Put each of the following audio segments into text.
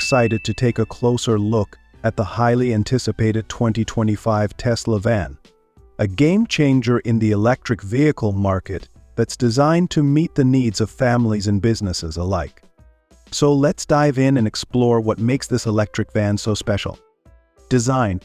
excited to take a closer look at the highly anticipated 2025 Tesla van, a game-changer in the electric vehicle market that's designed to meet the needs of families and businesses alike. So let's dive in and explore what makes this electric van so special. Design.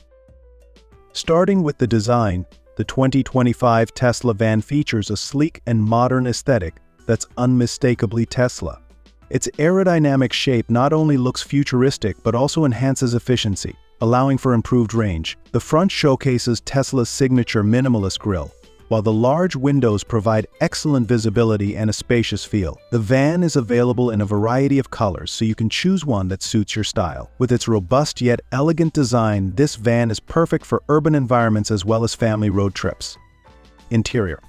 Starting with the design, the 2025 Tesla van features a sleek and modern aesthetic that's unmistakably Tesla. Its aerodynamic shape not only looks futuristic but also enhances efficiency, allowing for improved range. The front showcases Tesla's signature minimalist grille, while the large windows provide excellent visibility and a spacious feel. The van is available in a variety of colors, so you can choose one that suits your style. With its robust yet elegant design, this van is perfect for urban environments as well as family road trips. Interior.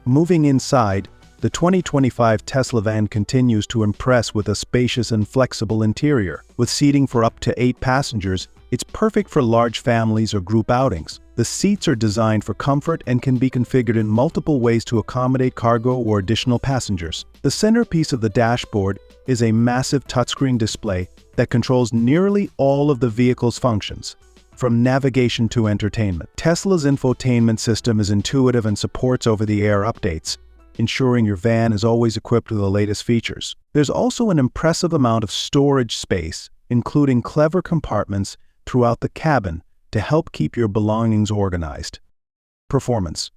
Moving inside, the 2025 Tesla van continues to impress with a spacious and flexible interior. With seating for up to 8 passengers, it's perfect for large families or group outings. The seats are designed for comfort and can be configured in multiple ways to accommodate cargo or additional passengers. The centerpiece of the dashboard is a massive touchscreen display that controls nearly all of the vehicle's functions, from navigation to entertainment. Tesla's infotainment system is intuitive and supports over-the-air updates, ensuring your van is always equipped with the latest features. There's also an impressive amount of storage space, including clever compartments throughout the cabin to help keep your belongings organized. Performance.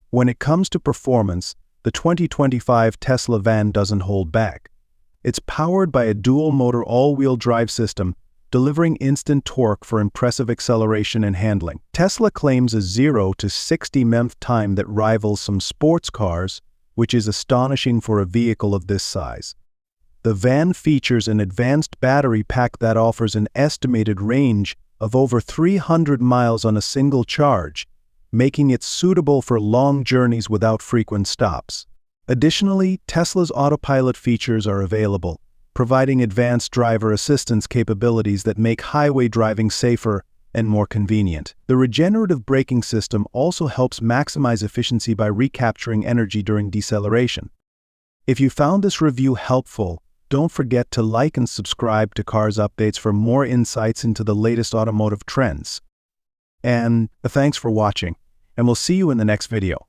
When it comes to performance, the 2025 Tesla van doesn't hold back. It's powered by a dual-motor all-wheel drive system, delivering instant torque for impressive acceleration and handling. Tesla claims a 0 to 60 mph time that rivals some sports cars, which is astonishing for a vehicle of this size. The van features an advanced battery pack that offers an estimated range of over 300 miles on a single charge, making it suitable for long journeys without frequent stops. Additionally, Tesla's autopilot features are available, providing advanced driver assistance capabilities that make highway driving safer and more convenient. The regenerative braking system also helps maximize efficiency by recapturing energy during deceleration. If you found this review helpful, don't forget to like and subscribe to Cars Updates for more insights into the latest automotive trends. And thanks for watching, and we'll see you in the next video.